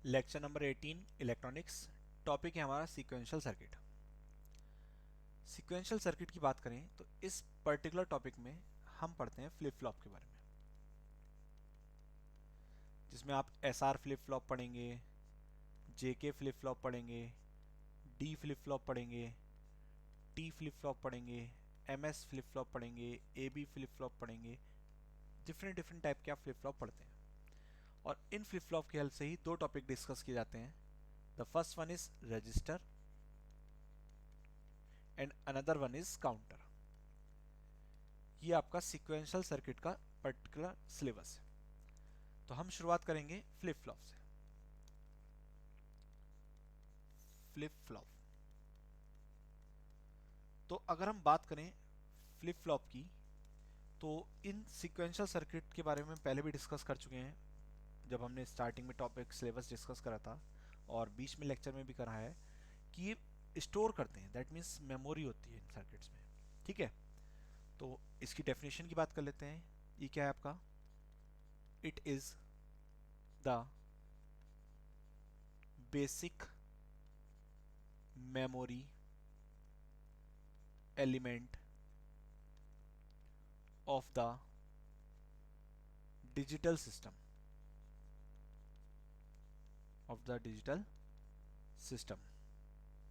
Lecture number 18 electronics. Topic है हमारा sequential circuit. Sequential circuit की बात करें तो इस पर्टिकुलर टॉपिक में हम पढ़ते हैं फ्लिप फ्लॉप के बारे में, जिसमें आप एसआर फ्लिप फ्लॉप पढ़ेंगे, जेके फ्लिप फ्लॉप पढ़ेंगे, डी फ्लिप फ्लॉप पढ़ेंगे, टी फ्लिप फ्लॉप पढ़ेंगे, एमएस फ्लिप फ्लॉप पढ़ेंगे, एबी फ्लिप फ्लॉप पढ़ेंगे। डिफरेंट डिफरेंट टाइप के आप फ्लिप फ्लॉप पढ़ते हैं और इन फ्लिप फ्लॉप की हेल्प से ही दो टॉपिक डिस्कस किए जाते हैं। The first one is register and another one is counter. ये आपका सीक्वेंशियल सर्किट का पर्टिकुलर सिलेबस है। तो हम शुरुआत करेंगे फ्लिप फ्लॉप से। फ्लिप फ्लॉप, तो अगर हम बात करें फ्लिप फ्लॉप की, तो इन सीक्वेंशियल सर्किट के बारे में पहले भी डिस्कस कर चुके हैं जब हमने स्टार्टिंग में टॉपिक सिलेबस डिस्कस करा था, और बीच में लेक्चर में भी करा है कि ये स्टोर करते हैं, दैट मीन्स मेमोरी होती है इन सर्किट्स में। ठीक है, तो इसकी डेफिनेशन की बात कर लेते हैं। ये क्या है आपका? It is the basic memory element of the digital system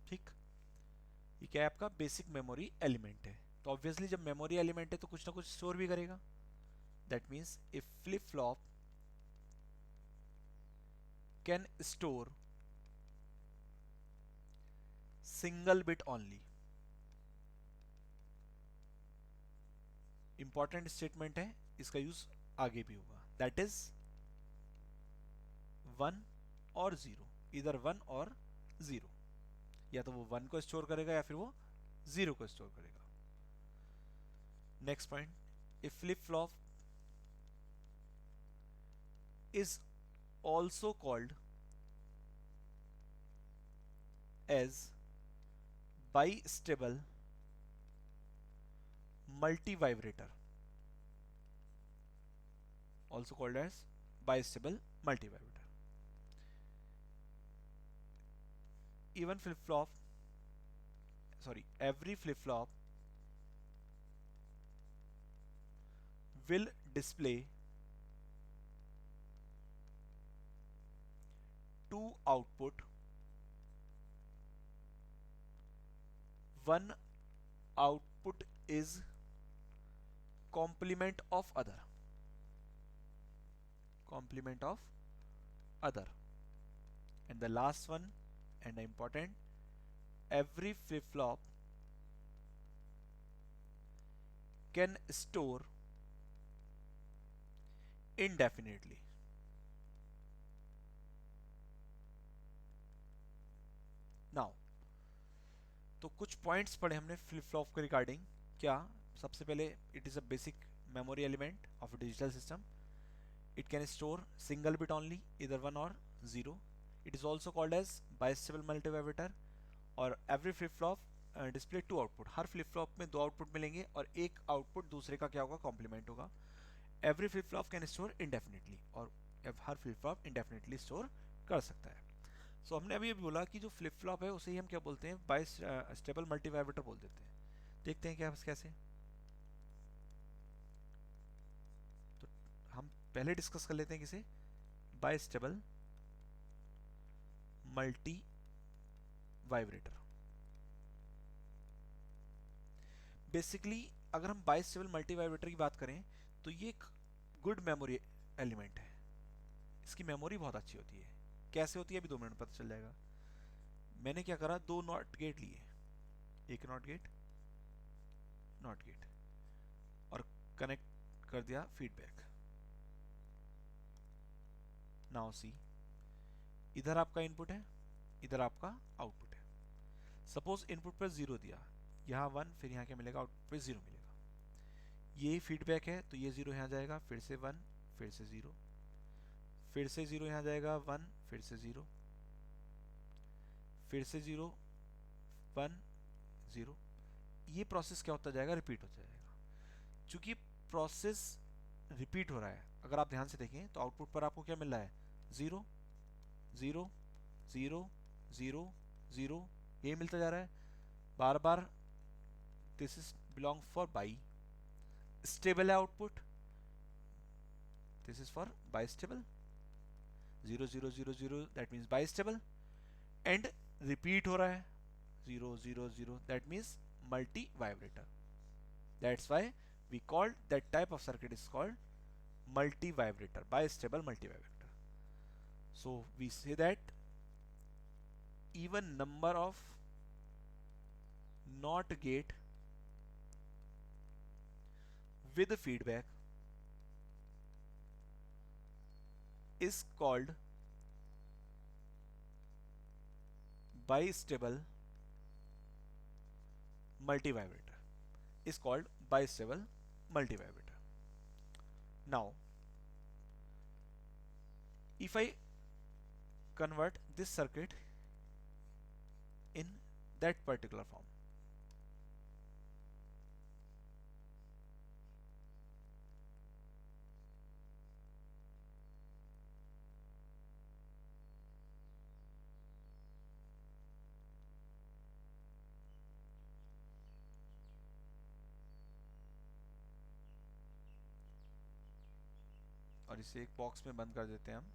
ठीक, ये क्या है आपका? बेसिक मेमोरी एलिमेंट है। तो ऑब्वियसली जब मेमोरी एलिमेंट है तो कुछ ना कुछ स्टोर भी करेगा। That means A flip flop can store single bit only. Important statement है, इसका यूज आगे भी होगा। दैट इज 1 और 0, इधर 1 और 0, या तो वो 1 को स्टोर करेगा या फिर वो 0 को स्टोर करेगा। Next point, A flip flop is also called as bistable multivibrator, also called as bistable multivibrator. Even flip flop, sorry, every flip flop will display two output. One output is complement of other, and the last one and the important, every flip flop can store indefinitely. Now, तो कुछ points पढ़े हमने flip flop के regarding. क्या? सबसे पहले, it is a basic memory element of digital system. It can store single bit only, इधर 1 और 0। It is also called as bistable multivibrator. और every flip flop display two output, हर flip flop में दो output मिलेंगे और एक output दूसरे का क्या होगा? कॉम्प्लीमेंट होगा। Every flip flop can store indefinitely, और हर फ्लिप फ्लॉप इंडेफिनेटली स्टोर कर सकता है। सो हमने अभी बोला कि जो फ्लिप फ्लॉप है उसे ही हम क्या बोलते हैं? बाई स्टेबल मल्टीवाइब्रेटर बोल देते हैं। देखते हैं क्या कैसे। तो हम पहले डिस्कस कर लेते हैं किसे? By stable multi vibrator. Basically अगर हम बाई स्टेबल मल्टी वाइब्रेटर की बात करें तो ये एक गुड मेमोरी एलिमेंट है। इसकी मेमोरी बहुत अच्छी होती है। कैसे होती है अभी 2 मिनट में पता चल जाएगा। मैंने क्या करा, 2 नॉट गेट लिए, एक नॉट गेट और कनेक्ट कर दिया फीडबैक। नाउ सी, इधर आपका इनपुट है, इधर आपका आउटपुट है। सपोज इनपुट पर 0 दिया, यहाँ 1, फिर यहाँ क्या मिलेगा? आउटपुट पे 0 मिलेगा। ये फीडबैक है तो ये 0 यहाँ जाएगा, फिर से 1, फिर से 0, फिर से 0 यहाँ जाएगा, 1, फिर से 0, फिर से 0, 1, 0। ये प्रोसेस क्या होता जाएगा? रिपीट होता जाएगा। चूंकि प्रोसेस रिपीट हो रहा है, अगर आप ध्यान से देखें तो आउटपुट पर आपको क्या मिल रहा है? 0, 0 0 0 0, ये मिलता जा रहा है बार बार. This is belong for bistable है output, this is for bistable. 0 0 0 0 that means bistable. And repeat हो रहा है 0 0 0, that means multivibrator. That's why we called that type of circuit is called multi vibrator, bistable multi vibrator. So we say that even number of not gate with feedback is called bistable multi vibrator, is called bistable multi vibrator. Now if I convert this circuit in that particular form, और इसे एक box में बंद कर देते हैं हम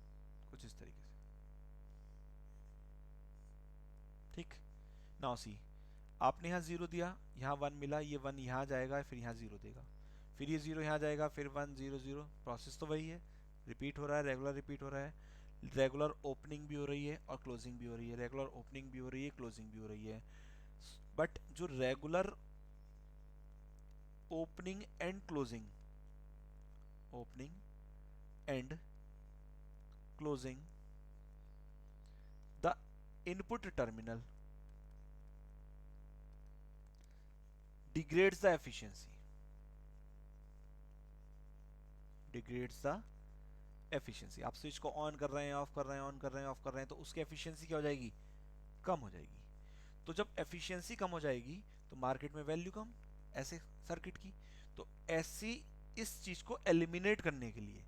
कुछ इस तरीके से. ठीक. नाउ सी, आपने यहाँ 0 दिया, यहाँ 1 मिला, ये 1 यहाँ जाएगा, फिर यहाँ 0 देगा, फिर ये 0 यहाँ जाएगा, फिर 1 0 0. प्रोसेस तो वही है, रिपीट हो रहा है, रेगुलर रिपीट हो रहा है. रेगुलर ओपनिंग भी हो रही है और क्लोजिंग भी हो रही है, रेगुलर ओपनिंग भी हो रही है, क्लोजिंग भी हो रही है. बट जो regular opening and closing, opening and closing the input terminal degrades the efficiency, degrades the efficiency. आप स्विच को ऑन कर रहे हैं, ऑफ कर रहे हैं, ऑन कर रहे हैं, ऑफ कर रहे हैं, तो उसकी एफिशिएंसी क्या हो जाएगी? कम हो जाएगी. तो जब एफिशिएंसी कम हो जाएगी तो मार्केट में वैल्यू कम ऐसे सर्किट की. तो ऐसी इस चीज को एलिमिनेट करने के लिए,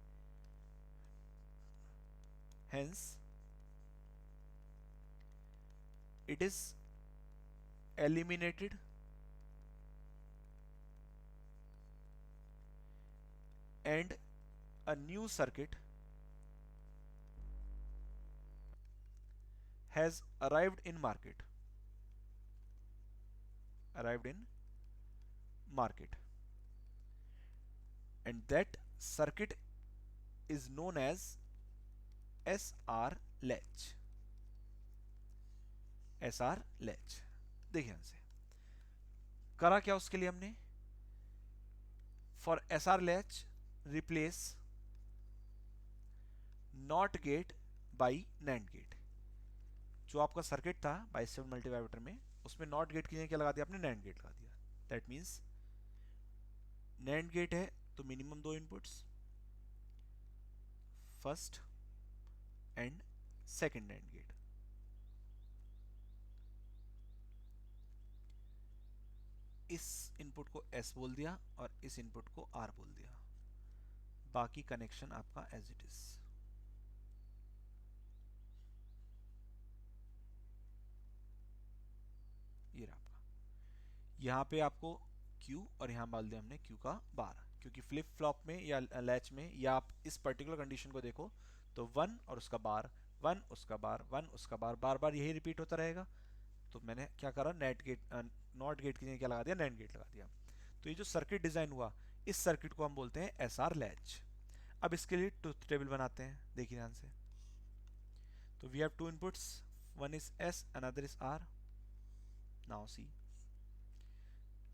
hence it is eliminated and a new circuit has arrived in market, arrived in market, and that circuit is known as SR latch. SR latch. देखिए यहां से करा क्या उसके लिए हमने, for SR latch replace not gate by nand gate. जो आपका सर्किट था बाइस्टेबल मल्टीवाइब्रेटर में, उसमें नॉट गेट की जगह क्या लगा दिया आपने, नैंड गेट लगा दिया. दैट मीन्स नैंड गेट है तो minimum 2 inputs, first and second nand gate. इस इनपुट को S बोल दिया और इस इनपुट को R बोल दिया. बाकी कनेक्शन आपका एज इट इज. ये रहा आपका. यहाँ पे आपको Q और यहाँ डाल दिया हमने Q का बार, क्योंकि फ्लिप फ्लॉप में या लैच में, या आप इस पर्टिकुलर कंडीशन को देखो तो 1 और उसका बार, 1 उसका बार, 1 उसका बार, बार बार यही रिपीट होता रहेगा. तो मैंने क्या करा, नेट गेट नॉट गेट की जगह क्या लगा दिया, नैंड गेट लगा दिया. तो ये जो सर्किट डिजाइन हुआ, इस सर्किट को हम बोलते हैं SR लैच. अब इसके लिए ट्रुथ टेबल बनाते हैं, देखिए ध्यान से. तो we have 2 inputs, one is S, another is R. Now see,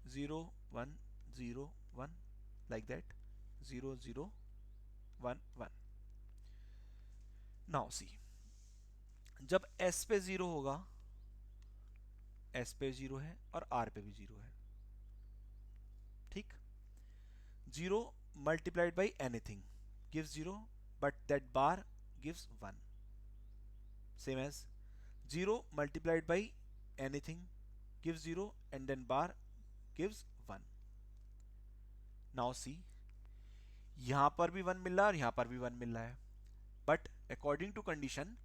0 1 0 1 like that, 0 0 1 1. Now see, जब S पे 0 होगा, S पे 0 है और R पे भी 0 है. ठीक. 0 multiplied by anything gives 0, but that bar gives 1. Same as 0 multiplied by anything gives 0 and then bar gives 1. Now see, यहां पर भी 1 मिल रहा है और यहां पर भी 1 मिल रहा है, बट अकॉर्डिंग टू कंडीशन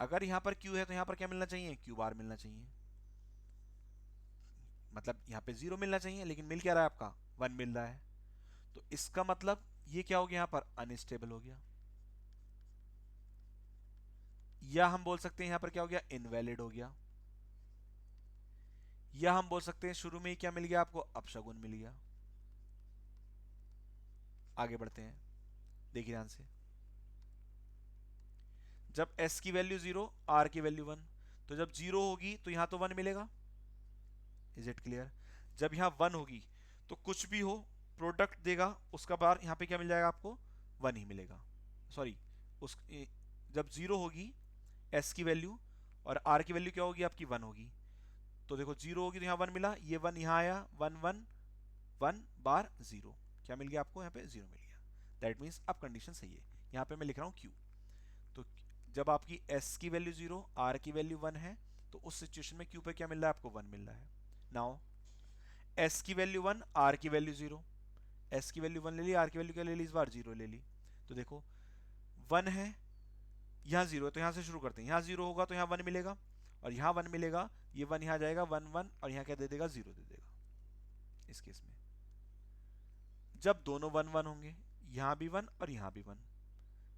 अगर यहाँ पर क्यू है तो यहाँ पर क्या मिलना चाहिए, क्यू बार मिलना चाहिए, मतलब यहाँ पे 0 मिलना चाहिए, लेकिन मिल क्या रहा है आपका, 1 मिल रहा है। तो इसका मतलब ये क्या हो गया, यहाँ पर अनस्टेबल हो गया, या हम बोल सकते हैं यहाँ पर क्या हो गया, इनवैलिड हो गया, या हम बोल सकते हैं शुरू में ही क्या मिल गया आपको, अपशगुन मिल गया। आगे बढ़ते हैं, देखिए ध्यान से। जब s की वैल्यू 0, r की वैल्यू 1, तो जब 0 होगी तो यहां तो 1 मिलेगा। Is it clear? जब यहां 1 होगी तो कुछ भी हो प्रोडक्ट देगा, उसका बार यहां पे क्या मिल जाएगा आपको, 1 ही मिलेगा। सॉरी, उस जब 0 होगी s की वैल्यू और r की वैल्यू क्या होगी आपकी, 1 होगी, तो देखो 0 होगी तो यहाँ 1 मिला, ये 1 यहाँ आया, 1 1 1 बार 0, क्या मिल गया आपको, यहाँ पे 0 मिल गया। दैट मीन्स अब कंडीशन सही है। यहाँ पे मैं लिख रहा हूँ q। तो जब आपकी s की वैल्यू 0, r की वैल्यू 1 है, तो उस सिचुएशन में q पे क्या मिल रहा है आपको, 1 मिल रहा है। नाउ s की वैल्यू 1, r की वैल्यू 0, s की वैल्यू 1 ले ली, r की वैल्यू क्या ले ली, इस बार 0 ले ली। तो देखो 1 है, यहाँ 0 है, तो यहाँ से शुरू करते हैं, यहाँ 0 होगा तो यहाँ 1 मिलेगा, और यहाँ 1 मिलेगा, ये 1 यहाँ जाएगा, 1 1, और यहाँ क्या दे देगा, 0 दे देगा। इस केस में जब दोनों 1 1 होंगे, यहाँ भी 1 और यहाँ भी 1,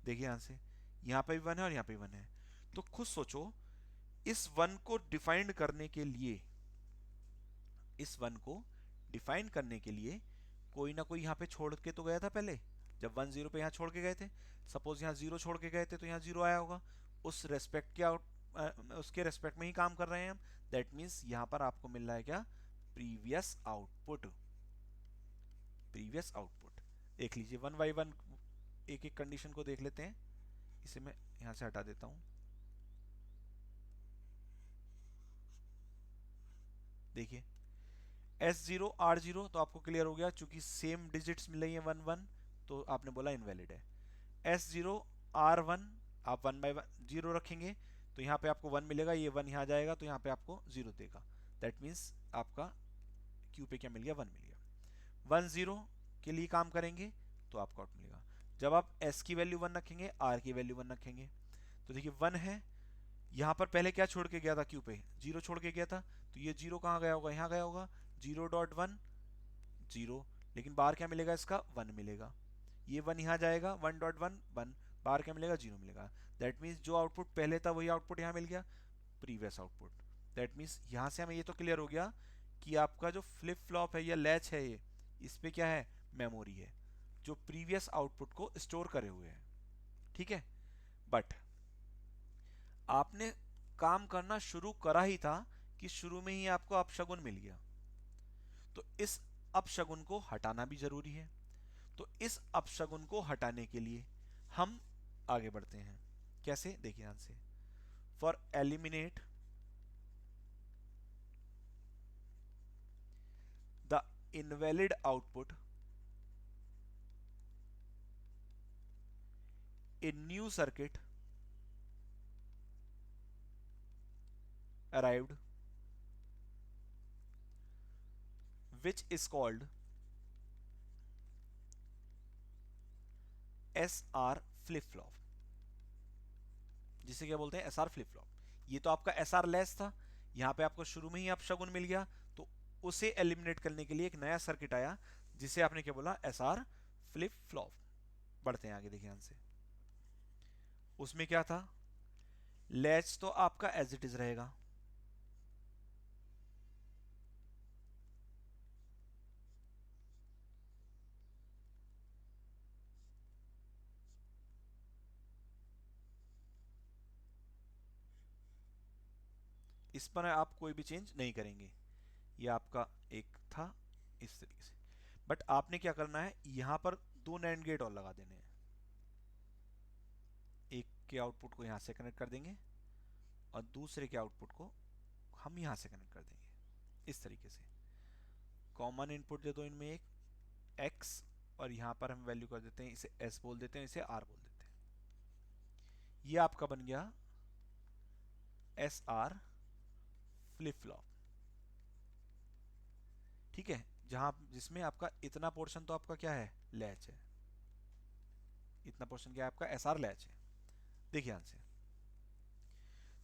देखिए यहाँ से, यहाँ पे भी 1 है और यहाँ पे भी 1 है, तो खुद सोचो इस 1 को डिफाइन करने के लिए, इस 1 को डिफाइन करने के लिए कोई ना कोई यहाँ पे छोड़ के तो गया था पहले, जब 1 0 पे यहाँ छोड़ के गए थे, सपोज यहाँ 0 छोड़ के गए थे तो यहाँ 0 आया होगा, उस रेस्पेक्ट के उसके रेस्पेक्ट में ही काम कर रहे हैं हम। दैट मीन्स यहाँ पर आपको मिल रहा है क्या, प्रीवियस आउटपुट, प्रीवियस आउटपुट। देख लीजिए वन बाई वन एक एक कंडीशन को देख लेते हैं। इसे मैं यहाँ से हटा देता हूँ। देखिए S0 R0 तो आपको क्लियर हो गया, चूंकि सेम डिजिट्स मिल रही है 1 1, तो आपने बोला इनवैलिड है। S0 R1 आप 1 बाई 0 रखेंगे तो यहाँ पे आपको 1 मिलेगा, ये 1 यहाँ जाएगा तो यहाँ पे आपको 0 देगा। दैट मीन्स आपका Q पे क्या मिल गया, 1 मिल गया। 1 0 के लिए काम करेंगे तो आपको आउट मिलेगा। जब आप S की वैल्यू 1 रखेंगे, R की वैल्यू 1 रखेंगे, तो देखिए 1 है, यहाँ पर पहले क्या छोड़ के गया था, Q पे 0 छोड़ के गया था, तो ये 0 कहाँ गया होगा, यहाँ गया होगा, 0.1 0, लेकिन बार क्या मिलेगा इसका, 1 मिलेगा, ये 1 यहाँ जाएगा, 1.1 1, बार क्या मिलेगा, 0 मिलेगा। दैट मीन्स जो आउटपुट पहले था वही आउटपुट यहाँ मिल गया, प्रीवियस आउटपुट। दैट मीन्स यहाँ से हमें ये तो क्लियर हो गया कि आपका जो फ्लिप फ्लॉप है या लैच है, ये इस पे क्या है, मेमोरी है जो प्रीवियस आउटपुट को स्टोर करे हुए है। ठीक है, बट आपने काम करना शुरू करा ही था कि शुरू में ही आपको अपशगुन मिल गया, तो इस अपशगुन को हटाना भी जरूरी है। तो इस अपशगुन को हटाने के लिए हम आगे बढ़ते हैं। कैसे, देखिए ध्यान से। For eliminate the invalid output, a new circuit arrived which is called SR flip flop, जिसे क्या बोलते हैं, SR फ्लिप फ्लॉप। ये तो आपका SR लेस था, यहाँ पे आपको शुरू में ही अपशगुन मिल गया, तो उसे एलिमिनेट करने के लिए एक नया सर्किट आया जिसे आपने क्या बोला, SR फ्लिप फ्लॉप। बढ़ते हैं आगे, देखिए ध्यान से। उसमें क्या था, लैच तो आपका एज इट इज रहेगा, इस पर आप कोई भी चेंज नहीं करेंगे, ये आपका एक था इस तरीके से। बट आपने क्या करना है, यहां पर दो नैंड गेट और लगा देने हैं, एक के आउटपुट को यहां से कनेक्ट कर देंगे और दूसरे के आउटपुट को हम यहां से कनेक्ट कर देंगे, इस तरीके से। कॉमन इनपुट दे दो इनमें एक x, और यहां पर हम वैल्यू कर देते हैं, इसे s बोल देते हैं, इसे r बोल देते हैं। ये आपका बन गया SR फ्लिप फ्लॉप। ठीक है, जहां जिसमें आपका इतना पोर्शन तो आपका क्या है, लैच है, इतना पोर्शन क्या है आपका, SR लैच है। देखिए ध्यान से,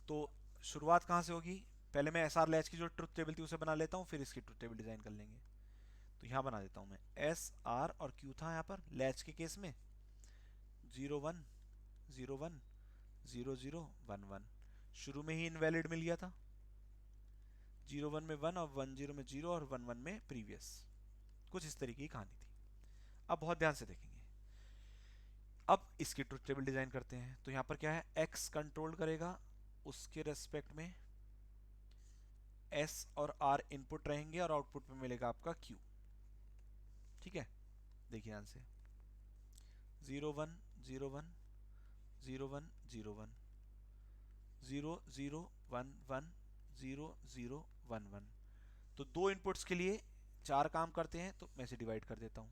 तो शुरुआत कहाँ से होगी, पहले मैं एस आर लैच की जो ट्रुथ टेबल थी उसे बना लेता हूँ, फिर इसकी ट्रुथ टेबल डिजाइन कर लेंगे। तो यहाँ बना देता हूँ मैं, एस आर और क्यू था यहाँ पर लैच के केस में 0 1 0 1 0 0 1 1, शुरू में ही इनवैलिड मिल गया था, 0 1 में 1 और 1 0 में 0 और 1 1 में प्रीवियस, कुछ इस तरीके की कहानी थी। अब बहुत ध्यान से देखेंगे, अब इसकी ट्रुथ टेबल डिजाइन करते हैं। तो यहाँ पर क्या है, x कंट्रोल करेगा, उसके रेस्पेक्ट में s और r इनपुट रहेंगे और आउटपुट में मिलेगा आपका q। ठीक है, देखिए ध्यान से, 0 1 0 1 0 1 0 1 0 0 1 1 0 0 1 1। तो दो इनपुट्स के लिए चार काम करते हैं, तो मैं इसे डिवाइड कर देता हूं।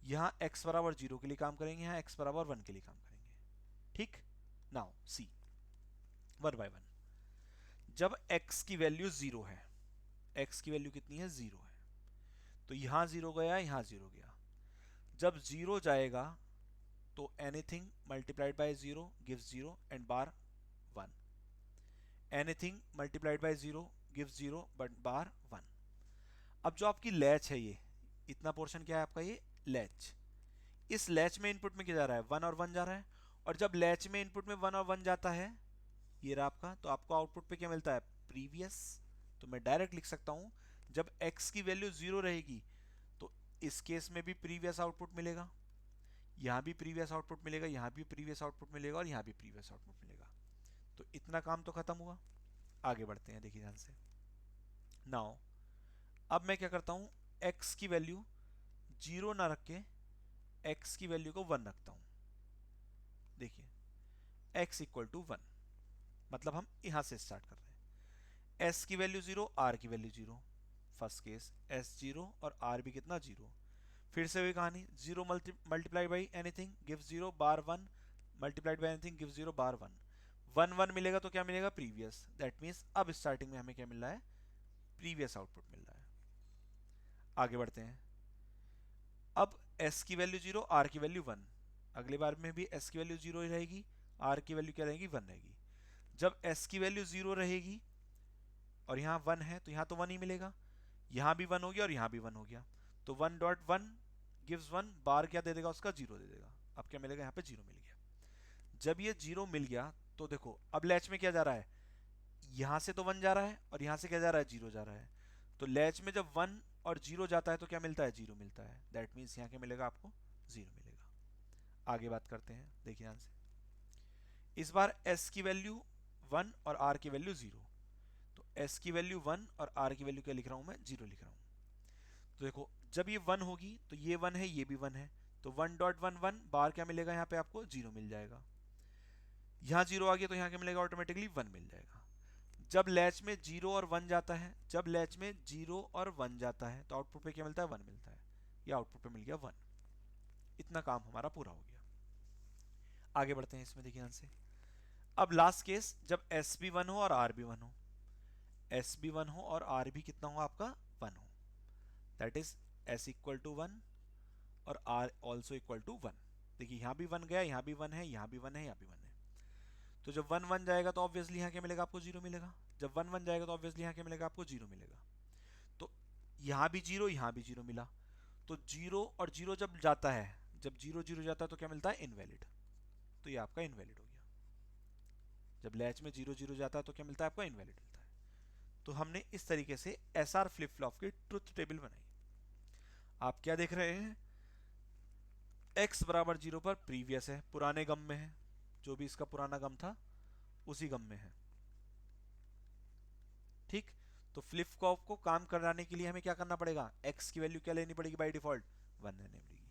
यहाँ x बराबर 0 के लिए काम करेंगे, यहाँ x बराबर 1 के लिए काम करेंगे। ठीक, नाउ सी 1 बाय 1, जब x की वैल्यू 0 है, x की वैल्यू कितनी है 0 है, तो यहां 0 गया, यहां 0 गया। जब 0 जाएगा तो anything multiplied by 0 gives 0 and bar 1, anything multiplied by 0 gives 0 but bar 1। अब जो आपकी लैच है, ये इतना पोर्शन क्या है आपका, ये लैच, इस लैच में इनपुट में क्या जा रहा है, 1 और 1 जा रहा है, और जब लैच में इनपुट में 1 और 1 जाता है, ये रहा आपका, तो आपको आउटपुट पे क्या मिलता है, प्रीवियस। तो मैं डायरेक्ट लिख सकता हूं, जब x की वैल्यू 0 रहेगी तो इस केस में भी प्रीवियस आउटपुट मिलेगा, यहां भी प्रीवियस आउटपुट मिलेगा, यहां भी प्रीवियस आउटपुट मिलेगा और यहां भी प्रीवियस आउटपुट मिलेगा। तो इतना काम तो खत्म हुआ। आगे बढ़ते हैं, देखिए ध्यान से। नाउ अब मैं क्या करता हूं, x की वैल्यू 0 ना रख के x की वैल्यू को 1 रखता हूं। देखिए x इक्वल टू 1, मतलब हम यहां से स्टार्ट कर रहे हैं, s की वैल्यू 0, r की वैल्यू 0, फर्स्ट केस s 0 और r भी कितना 0। फिर से वही कहानी, 0 multiply by anything gives 0 bar 1, multiplied by anything gives 0 बार 1, 1 1 मिलेगा तो क्या मिलेगा, प्रीवियस। दैट मीन्स अब स्टार्टिंग में हमें क्या मिल रहा है, प्रीवियस आउटपुट मिल रहा है। आगे बढ़ते हैं, अब s की वैल्यू 0, r की वैल्यू 1, अगली बार में भी s की वैल्यू 0 ही रहेगी, r की वैल्यू क्या रहेगी, 1 रहेगी। जब s की वैल्यू 0 रहेगी और यहाँ 1 है, तो यहाँ तो 1 ही मिलेगा, यहाँ भी 1 हो गया और यहाँ भी 1 हो गया, तो 1 डॉट 1 गिव्स 1, बार क्या दे देगा उसका, 0 दे देगा। अब क्या मिलेगा, यहाँ पे 0 मिल गया। जब ये 0 मिल गया तो देखो अब लैच में क्या जा रहा है, यहाँ से तो 1 जा रहा है और यहाँ से क्या जा रहा है, 0 जा रहा है। तो लैच में जब 1 और 0 जाता है तो क्या मिलता है, 0 मिलता है। दैट मीन्स यहाँ क्या मिलेगा आपको, 0 मिलेगा। आगे बात करते हैं, देखिए ध्यान से। इस बार s की वैल्यू 1 और r की वैल्यू 0, तो s की वैल्यू 1 और r की वैल्यू क्या लिख रहा हूं मैं, 0 लिख रहा हूं। तो देखो जब ये 1 होगी तो ये 1 है, ये भी 1 है, तो 1 डॉट 1 1, बार क्या मिलेगा यहाँ पे आपको, 0 मिल जाएगा। यहाँ 0 आ गया तो यहाँ क्या मिलेगा, ऑटोमेटिकली 1 मिल जाएगा। जब लैच में 0 और 1 जाता है, जब लैच में 0 और 1 जाता है तो आउटपुट पे क्या मिलता है, 1 मिलता है, या आउटपुट पे मिल गया 1। इतना काम हमारा पूरा हो गया। आगे बढ़ते हैं इसमें, देखिए ध्यान से। अब लास्ट केस, जब s भी 1 हो और r भी 1 हो, s भी 1 हो और r भी कितना हो आपका, 1 हो, that is s equal to 1 और r ऑल्सो इक्वल टू 1। देखिए यहाँ भी 1 गया, यहाँ भी 1 है, यहाँ भी 1 है, यहाँ भी 1 है। तो जब 1 1 जाएगा तो ऑब्वियसली यहाँ क्या मिलेगा आपको, 0 मिलेगा। जब 1 1 जाएगा तो ऑब्वियसली यहाँ क्या मिलेगा आपको, 0 मिलेगा। तो यहाँ भी 0, यहाँ भी 0 मिला। तो 0 और 0 जब जाता है, जब 0 0 जाता है तो क्या मिलता है, इनवैलिड। तो ये आपका इनवैलिड हो गया। जब लैच में 0 0 जाता है तो क्या मिलता है आपका, इनवैलिड मिलता है। तो हमने इस तरीके से SR फ्लिप फ्लॉप की ट्रुथ टेबल बनाई। आप क्या देख रहे हैं, x बराबर 0 पर प्रीवियस है, पुराने गम में है, जो भी इसका पुराना गम था उसी गम में है। ठीक, तो फ्लिप फ्लॉप को काम कराने के लिए हमें क्या करना पड़ेगा, x की वैल्यू क्या लेनी पड़ेगी, बाय डिफॉल्ट 1 लेनी पड़ेगी।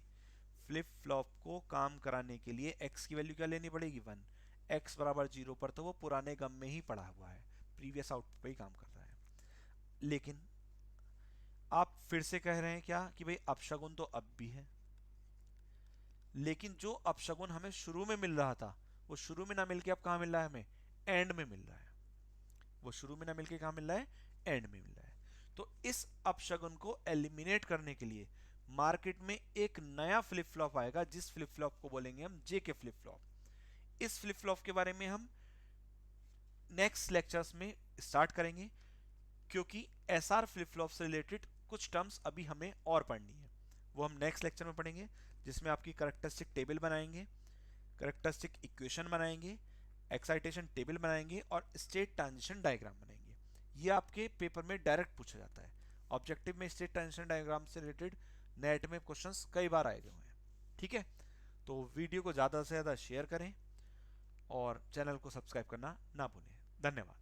फ्लिप फ्लॉप को काम कराने के लिए x की वैल्यू क्या लेनी पड़ेगी, 1। x बराबर 0 पर तो वो पुराने गम में ही पड़ा हुआ है, प्रीवियस आउटपुट पे ही काम कर रहा है। लेकिन आप फिर से कह रहे हैं क्या, कि भाई अपशगुन तो अब भी है, लेकिन जो अपशगुन हमें शुरू में मिल रहा था वो शुरू में ना मिलके अब कहां मिल रहा है, हमें एंड में मिल रहा है। वो शुरू में ना मिलके कहां मिल रहा है, एंड में मिल रहा है। तो इस अपशगुन को एलिमिनेट करने के लिए मार्केट में एक नया फ्लिप फ्लॉप आएगा, जिस फ्लिप फ्लॉप को बोलेंगे हम जे के फ्लिप फ्लॉप। इस फ्लिप फ्लॉप के बारे में हम नेक्स्ट लेक्चर्स में स्टार्ट करेंगे, क्योंकि एसआर फ्लिप फ्लॉप से रिलेटेड कुछ टर्म्स अभी हमें और पढ़नी है, वो हम नेक्स्ट लेक्चर में पढ़ेंगे, जिसमें आपकी करेक्टरिस्टिक टेबल बनाएंगे, करेक्टरिस्टिक इक्वेशन बनाएंगे, एक्साइटेशन टेबल बनाएंगे और स्टेट ट्रांजिशन डायग्राम बनाएंगे। ये आपके पेपर में डायरेक्ट पूछा जाता है। ऑब्जेक्टिव में स्टेट ट्रांजिशन डायग्राम से रिलेटेड नेट में क्वेश्चंस कई बार आए हुए हैं। ठीक है, तो वीडियो को ज़्यादा से ज़्यादा शेयर करें और चैनल को सब्सक्राइब करना ना भूलें। धन्यवाद।